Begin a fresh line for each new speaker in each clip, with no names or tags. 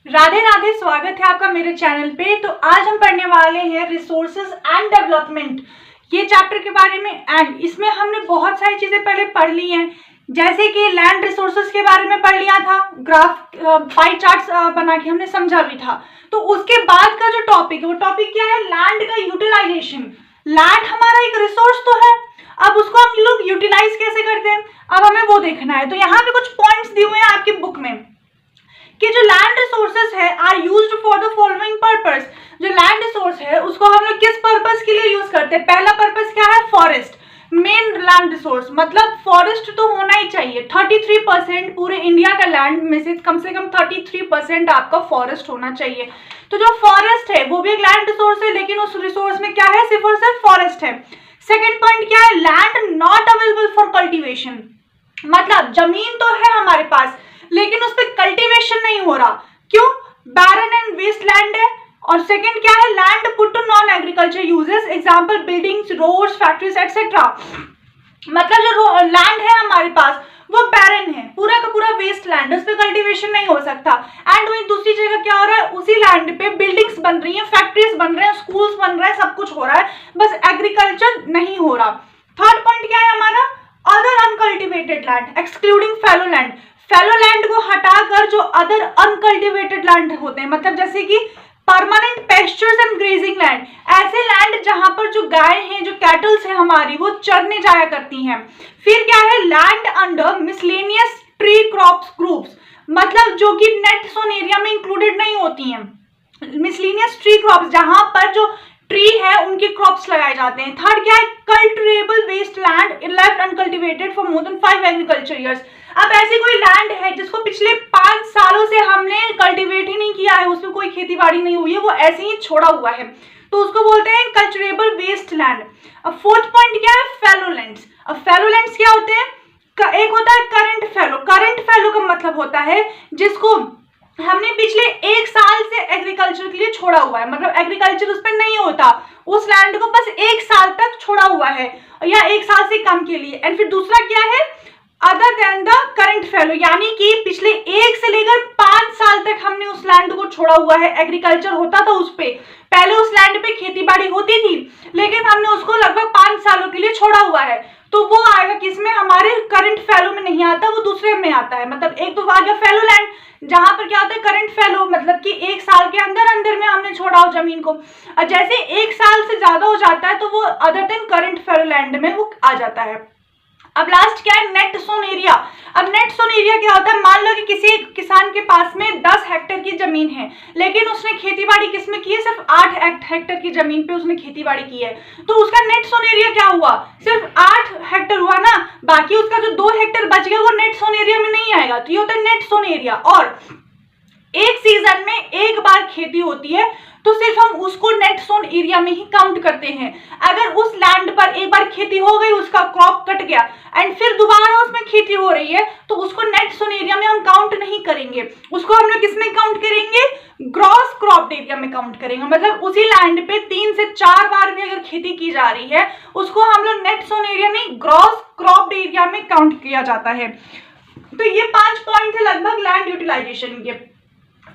राधे राधे, स्वागत है आपका मेरे चैनल पे। तो आज हम पढ़ने वाले हैं रिसोर्सेज एंड डेवलपमेंट ये चैप्टर के बारे में। एंड इसमें हमने बहुत सारी चीजें पहले पढ़ ली हैं, जैसे कि लैंड रिसोर्सेज के बारे में पढ़ लिया था, ग्राफ पाई चार्ट्स बना के हमने समझा भी था। तो उसके बाद का जो टॉपिक है वो टॉपिक क्या है, लैंड का यूटिलाइजेशन। लैंड हमारा एक रिसोर्स तो है, अब उसको हम लोग यूटिलाइज कैसे करते हैं, अब हमें वो देखना है। तो यहाँ पे कुछ पॉइंट्स दिए हुए हैं आपकी बुक में कि जो लैंड रिसोर्सेज है are used for the following purpose. जो लैंड रिसोर्स है उसको हम लोग किस पर्पस के लिए यूज करते हैं। पहला पर्पस क्या है, फॉरेस्ट। मेन लैंड रिसोर्स मतलब फॉरेस्ट तो होना ही चाहिए। 33% पूरे इंडिया का लैंड में से कम 33% आपका फॉरेस्ट होना चाहिए। तो जो फॉरेस्ट है वो भी एक लैंड रिसोर्स है, लेकिन उस रिसोर्स में क्या है, सिर्फ और सिर्फ फॉरेस्ट है। सेकेंड पॉइंट क्या है, land not available for cultivation. मतलब जमीन तो है हमारे पास लेकिन उस पर कल्टीवेशन नहीं हो रहा, क्यों, बैरन एंड वेस्ट लैंड है। और सेकंड क्या है, land put to non agriculture uses, example buildings, roads, factories etcetera. मतलब जो लैंड है हमारे पास वो बैरन है, पूरा का पूरा वेस्ट लैंड, उस पर कल्टीवेशन नहीं हो सकता। एंड वही दूसरी जगह क्या हो रहा है, उसी लैंड पे बिल्डिंग्स बन रही हैं, फैक्ट्रीज बन रहे हैं, स्कूल्स बन रहे हैं, सब कुछ हो रहा है, बस एग्रीकल्चर नहीं हो रहा। थर्ड पॉइंट क्या है हमारा, other uncultivated land excluding fallow land. Fallow land को हटाकर जो अदर अनकल्टिवेटेड लैंड होते हैं, मतलब जैसे कि permanent pastures and grazing land, ऐसे लैंड जहां पर जो गाय हैं, जो कैटल्स है हमारी, वो चरने जाया करती हैं। फिर क्या है, land under miscellaneous tree crops groups, मतलब जो कि नेट सोन एरिया में इंक्लूडेड नहीं होती हैं। मिसलेनियस ट्री क्रॉप्स जहां पर जो ट्री है उनके क्रॉप्स लगाए जाते हैं। थर्ड क्या है, cultivable waste land left uncultivated for more than 5 agriculture years. अब ऐसी कोई लैंड है जिसको पिछले 5 सालों से हमने कल्टीवेट ही नहीं किया है, उसमें कोई खेती बाड़ी नहीं हुई है, वो ऐसे ही छोड़ा हुआ है, तो उसको बोलते हैं कल्चरेबल वेस्ट लैंड। अब फोर्थ पॉइंट क्या है, फेलोलैंड्स। अब फेलोलैंड्स क्या होते हैं, एक होता है करंट फैलो। करंट फैलो का मतलब होता है जिसको हमने पिछले 1 साल से एग्रीकल्चर के लिए छोड़ा हुआ है, मतलब एग्रीकल्चर उस पर नहीं होता, उस लैंड को बस 1 साल तक छोड़ा हुआ है या 1 साल से कम के लिए। एंड फिर दूसरा क्या है, other than the current fallow, यानी कि पिछले 1 से लेकर 5 साल तक हमने उस लैंड को छोड़ा हुआ है, एग्रीकल्चर होता था उस पे, पहले उस लैंड पे खेती बाड़ी होती थी, लेकिन हमने उसको लगभग 5 सालों के लिए छोड़ा हुआ है। तो वो आएगा किसमें, हमारे करंट फैलो में नहीं आता, वो दूसरे में आता है। मतलब एक तो आ गया फैलो लैंड जहां पर क्या होता है, करंट फैलो, मतलब कि 1 साल के अंदर अंदर में हमने छोड़ा हो जमीन को। और जैसे 1 साल से ज्यादा हो जाता है तो वो other than current fallow land में वो आ जाता है। अब लास्ट क्या है, नेट सोन एरिया। अब नेट सोन एरिया क्या होता है, मान लो कि किसी किसान के पास में 10 हेक्टेयर की जमीन है, लेकिन उसने खेतीबाड़ी किसमें की है, सिर्फ 8 हेक्टेयर की जमीन पे उसने खेतीबाड़ी की है, तो उसका नेट सोन एरिया क्या हुआ, सिर्फ 8 हेक्टेयर हुआ ना, बाकी उसका जो 2 हेक्टेयर बच गया वो नेट सोन एरिया में नहीं आएगा। तो ये होता है नेट सोन एरिया। और एक सीजन में एक बार खेती होती है तो सिर्फ हम उसको नेट सोन एरिया में ही काउंट करते हैं। अगर उस लैंड पर एक बार खेती हो गई, उसका क्रॉप कट गया एंड फिर दोबारा उसमें खेती हो रही है, तो उसको नेट सोन एरिया में हम काउंट नहीं करेंगे, उसको हम लोग किसमें काउंट करेंगे, ग्रॉस क्रॉप एरिया में काउंट करेंगे। मतलब उसी लैंड पे 3 से 4 बार भी अगर खेती की जा रही है उसको हम लोग नेट सोन एरिया नहीं, ग्रॉस क्रॉप एरिया में काउंट किया जाता है। तो ये 5 पॉइंट है लगभग लैंड यूटिलाइजेशन के।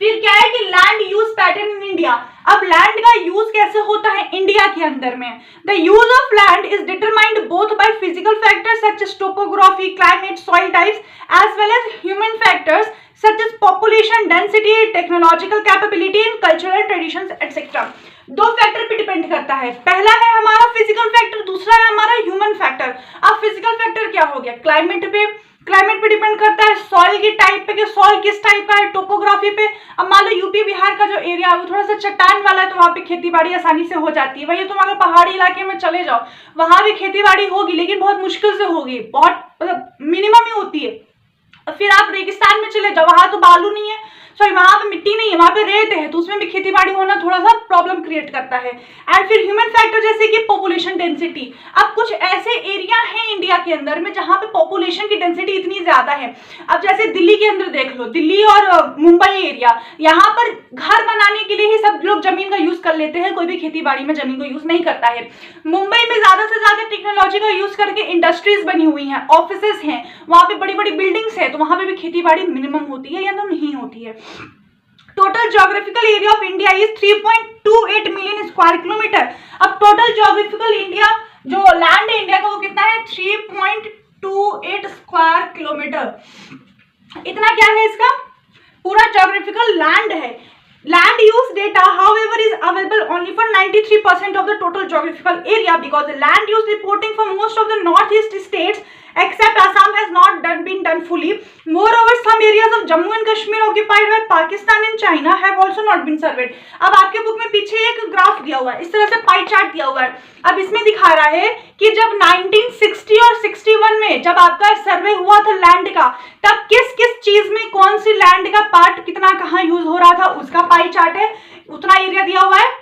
फिर क्या है कि land use pattern in India. अब लैंड का यूज कैसे होता है इंडिया के अंदर में, the use of land is determined both by physical factors such as topography, climate, soil types, as well as human factors such as population density, technological capability and cultural traditions etcetera. 2 factor पे depend करता है, पहला है हमारा physical factor, दूसरा है हमारा human factor. अब फिजिकल फैक्टर क्या हो गया, क्लाइमेट पे डिपेंड करता है, सॉइल की टाइप पे कि सॉइल किस टाइप का है, टोपोग्राफी पे। अब मान लो यूपी बिहार का जो एरिया है वो थोड़ा सा चट्टान वाला है, तो वहाँ पे खेती बाड़ी आसानी से हो जाती है। वही तुम अगर पहाड़ी इलाके में चले जाओ वहां भी खेती बाड़ी होगी, लेकिन बहुत मुश्किल से होगी, बहुत मतलब मिनिमम ही होती है। फिर आप रेगिस्तान में चले जाओ, वहां तो बालू नहीं है, सॉरी वहां पे मिट्टी नहीं है, वहां पे रेत है, तो उसमें भी खेती बाड़ी होना थोड़ा सा प्रॉब्लम क्रिएट करता है। एंड फिर ह्यूमन फैक्टर जैसे कि पॉपुलेशन डेंसिटी। अब कुछ ऐसे एरिया हैं इंडिया के अंदर में जहां पे पॉपुलेशन की डेंसिटी इतनी ज्यादा है। अब जैसे दिल्ली के अंदर देख लो, दिल्ली और मुंबई एरिया, यहाँ पर घर बनाने के लिए ही सब लोग जमीन का यूज कर लेते हैं, कोई भी खेती बाड़ी में जमीन को यूज नहीं करता है। मुंबई में ज्यादा से ज्यादा टेक्नोलॉजी का यूज करके इंडस्ट्रीज बनी हुई हैं, ऑफिसेस हैं, वहां पे बड़ी बड़ी बिल्डिंग्स है, तो वहां पे भी खेती बाड़ी मिनिमम होती है या तो नहीं होती है। Total total geographical area of India is 3.28 million square kilometre. अब टोटल ज्योग्राफिकल इंडिया जो लैंड है इंडिया का वो कितना है 3.28 स्क्वायर किलोमीटर। इतना क्या है इसका पूरा ज्योग्राफिकल लैंड है। Land use data, however, is available only for 93% of the total geographical area because the land use reporting for most of the northeast states except Assam has not been done fully. Moreover, some areas of Jammu and Kashmir occupied by Pakistan and China have also not been surveyed. अब आपके book में पीछे एक graph दिया हुआ है, इस तरह से पाई चार्ट दिया हुआ है। अब इसमें दिखा रहा है कि जब 1960 और 61 में जब आपका सर्वे हुआ था लैंड का, तब किस किस चीज में कौन सी लैंड का पार्ट कितना कहाँ यूज हो रहा था उसका पाई चार्ट है, उतना एरिया दिया हुआ है।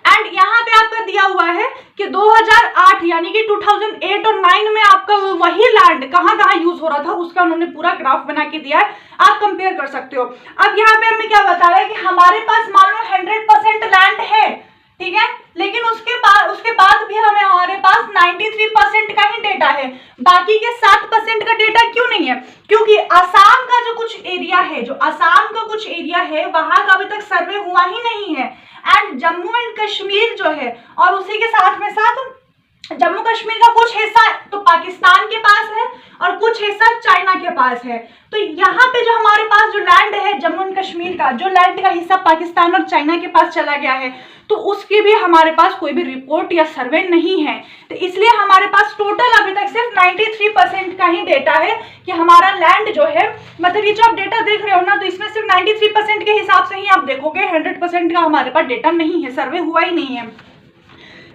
एंड यहाँ पे आपका दिया हुआ है कि 2008 यानी कि 2008 और 9 में आपका वही लैंड कहाँ कहाँ यूज हो रहा था उसका उन्होंने पूरा ग्राफ बना के दिया है, आप कंपेयर कर सकते हो। अब यहाँ पे हमें क्या बता रहा है कि हमारे पास मान लो 100% लैंड है, ठीक है, लेकिन उसके बाद भी हमारे पास 93% का ही डेटा है, बाकी के 7% का डेटा क्यों नहीं है? क्योंकि असम का जो कुछ एरिया है, वहां का अभी तक सर्वे हुआ ही नहीं है। एंड जम्मू एंड कश्मीर जो है और उसी के साथ में जम्मू कश्मीर का कुछ हिस्सा तो पाकिस्तान के पास है और कुछ हिस्सा चाइना के पास है। तो यहाँ पे जो हमारे पास जो लैंड है जम्मू एंड कश्मीर का, जो लैंड का हिस्सा पाकिस्तान और चाइना के पास चला गया है, तो उसकी भी हमारे पास कोई भी रिपोर्ट या सर्वे नहीं है। तो इसलिए हमारे पास टोटल अभी तक सिर्फ 93% का ही डेटा है कि हमारा लैंड जो है, मतलब ये जो आप डेटा देख रहे हो ना, तो इसमें सिर्फ 93% के हिसाब से ही आप देखोगे, 100% का हमारे पास डेटा नहीं है, सर्वे हुआ ही नहीं है।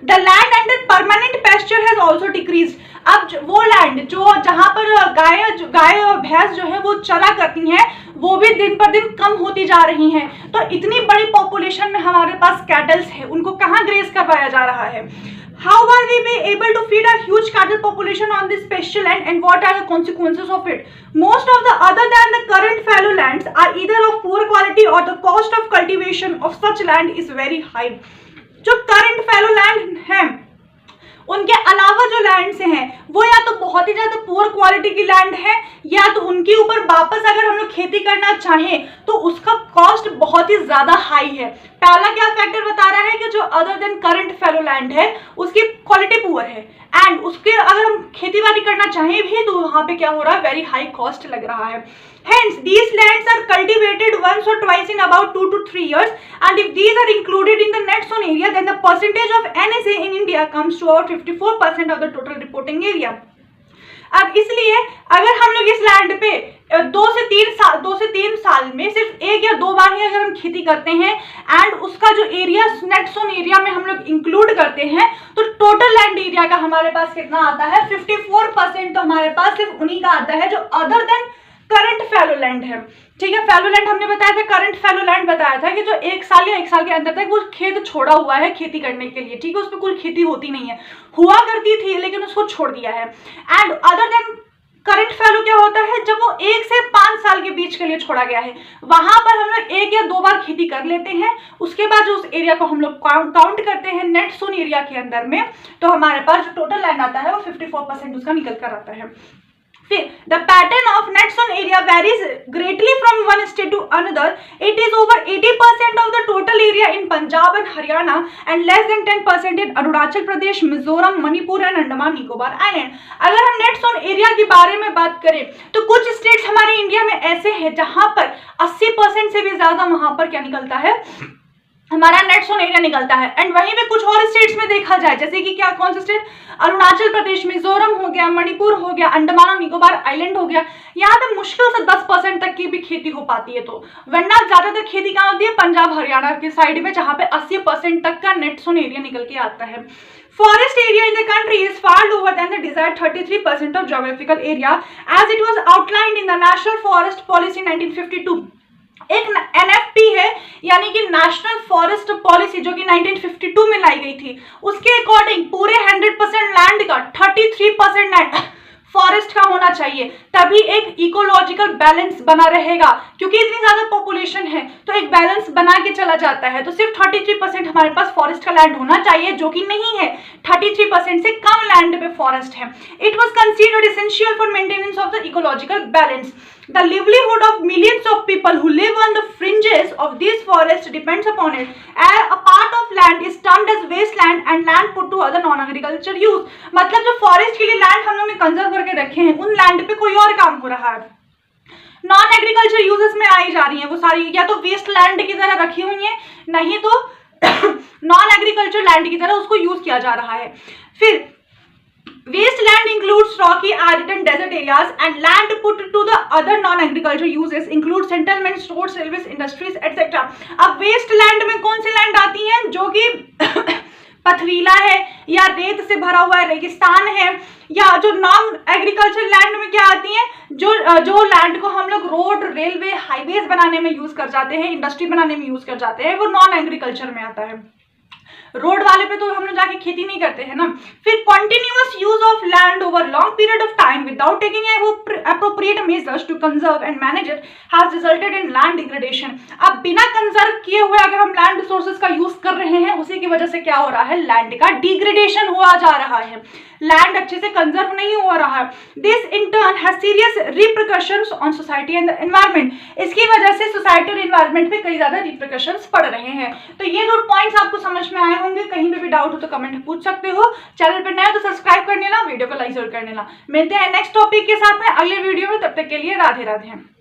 The land under permanent pasture has also decreased. अब वो लैंड जो जहाँ पर गाय और भैंस जो है वो चरा करती हैं, वो भी दिन पर दिन कम होती जा रही हैं। तो इतनी बड़ी पॉपुलेशन में हमारे पास कैटल्स है, उनको कहाँ ग्रेज करवाया जा रहा है? How are we be able to feed a huge cattle population on this special land and what are the consequences of it? Most of the other than the current fallow lands are either of poor quality or the cost of cultivation of such land is very high. जो current fallow land है उनके अलावा जो land से हैं वो या तो बहुत ही ज्यादा पुअर क्वालिटी की लैंड है, या तो उनके ऊपर वापस अगर हम लोग खेती करना चाहें तो उसका कॉस्ट बहुत ही ज्यादा हाई है। पहला क्या फैक्टर बता रहा है कि जो other than current fallow land है उसकी क्वालिटी पुअर है, एंड उसके अगर हम खेती बाड़ी करना चाहें भी तो वहां पे क्या हो रहा है, वेरी हाई कॉस्ट लग रहा है। Hence, these lands are cultivated once or twice in about 2 to 3 years, and if these are included in the net zone area, then the percentage of NSA in India comes to about 54% of the total reporting area. अब इसलिए अगर हम लोग इस land पे 2 से 3 साल में सिर्फ 1 या 2 बार ही अगर हम खेती करते हैं एंड उसका जो एरिया नेट जोन एरिया में हम लोग इंक्लूड करते हैं, तो टोटल लैंड एरिया का हमारे पास कितना आता है, 54% तो हमारे पास सिर्फ उन्हीं का आता है जो other than current fallow land है। ठीक है, फैलो लैंड हमने बताया था, करंट फैलो लैंड बताया था कि जो 1 साल या 1 साल के अंदर तक वो खेत छोड़ा हुआ है खेती करने के लिए, ठीक है, उस पर कोई खेती होती नहीं है, हुआ करती थी लेकिन उसको छोड़ दिया है। And other than current fallow क्या होता है, जब वो 1 से 5 साल के बीच के लिए छोड़ा गया है, वहां पर हम लोग 1 या 2 बार खेती कर लेते हैं, उसके बाद जो उस एरिया को हम लोग काउंट करते हैं नेट जोन एरिया के अंदर में, तो हमारे पास जो टोटल लैंड आता है वो 54% उसका निकल कर आता है। The pattern of net zone area varies greatly from one state to another. It is over 80% of the total area in Punjab and Haryana and less than 10% in Arunachal Pradesh, Mizoram, Manipur and Andaman Nicobar Island. अगर हम net zone area के बारे में बात करें तो कुछ states हमारे इंडिया में ऐसे हैं जहां पर 80% से भी ज्यादा वहां पर क्या निकलता है, हमारा नेट जोन एरिया निकलता है। एंड वहीं पे कुछ और स्टेट्स में देखा जाए, जैसे कि क्या, कौन से स्टेट, अरुणाचल प्रदेश, मिजोरम हो गया, मणिपुर हो गया, अंडमान और निकोबार आइलैंड हो गया, यहाँ पे मुश्किल से 10% तक की भी खेती हो पाती है। तो वरना ज्यादातर खेती कहाँ होती है, पंजाब हरियाणा के साइड में, जहाँ पे 80% तक का नेट जोन एरिया निकल के आता है। Forest area in the country is far lower than the desired 33% of geographical area as it was outlined in the National Forest Policy 1952. एक NFP है यानी कि नेशनल फॉरेस्ट पॉलिसी, जो कि 1952 में लाई गई थी, उसके अकॉर्डिंग पूरे 100% लैंड का 33% लैंड फॉरेस्ट का होना चाहिए, तभी एक इकोलॉजिकल बैलेंस बना रहेगा। क्योंकि इतनी ज्यादा पॉपुलेशन है तो एक बैलेंस बना के चला जाता है। तो सिर्फ 33% हमारे पास फॉरेस्ट का लैंड होना चाहिए, जो कि नहीं है। 33% से कम लैंड पे फॉरेस्ट है। It was considered essential for maintenance of the ecological balance. The livelihood of millions of people who live on the fringes of these forests depends upon it. A part of land is termed as wasteland and land put to other non-agriculture use. मतलब जो forest के लिए land हम लोग ने conserve करके रखे हैं, उन लैंड पे कोई और काम हो रहा है, नॉन एग्रीकल्चर यूजेस में आई जा रही है वो सारी, या तो वेस्ट लैंड की तरह रखी हुई है, नहीं तो नॉन एग्रीकल्चर लैंड की तरह उसको यूज किया जा रहा है। फिर wasteland includes rocky, arid and desert areas, and land put to the other non-agriculture uses include settlements, roads, railways, industries, etc. अब wasteland में कौन सी लैंड आती हैं? जो कि पथरीला है या रेत से भरा हुआ है, रेगिस्तान है, या जो नॉन एग्रीकल्चर लैंड में क्या आती हैं? जो लैंड को हम लोग रोड, रेलवे, हाईवेज बनाने में यूज कर जाते हैं, इंडस्ट्री बनाने में यूज कर जाते हैं, वो नॉन एग्रीकल्चर में आता है। रोड वाले पे तो हम लोग जाके खेती नहीं करते हैं ना। फिर continuous use of land over long period of time without taking appropriate measures to conserve and manage it has resulted in land degradation. अब बिना कंजर्व किए हुए अगर हम लैंड रिसोर्सेज का यूज कर रहे हैं, उसी की वजह से क्या हो रहा है? लैंड का डिग्रेडेशन हुआ जा रहा है, लैंड अच्छे से कंजर्व नहीं हो रहा है। This in turn has serious repercussions on society and the environment. इसकी वजह से सोसाइटी और एनवायरनमेंट पे कई ज्यादा रिप्रिकॉशंस पड़ रहे हैं। तो ये जो पॉइंट्स आपको समझ में आए होंगे, कहीं पे भी डाउट हो तो कमेंट में पूछ सकते हो। चैनल पर नए हो तो सब्सक्राइब कर लेना, वीडियो को लाइक जरूर कर लेना। मिलते हैं नेक्स्ट टॉपिक के साथ में अगले वीडियो में, तब तक के लिए राधे राधे।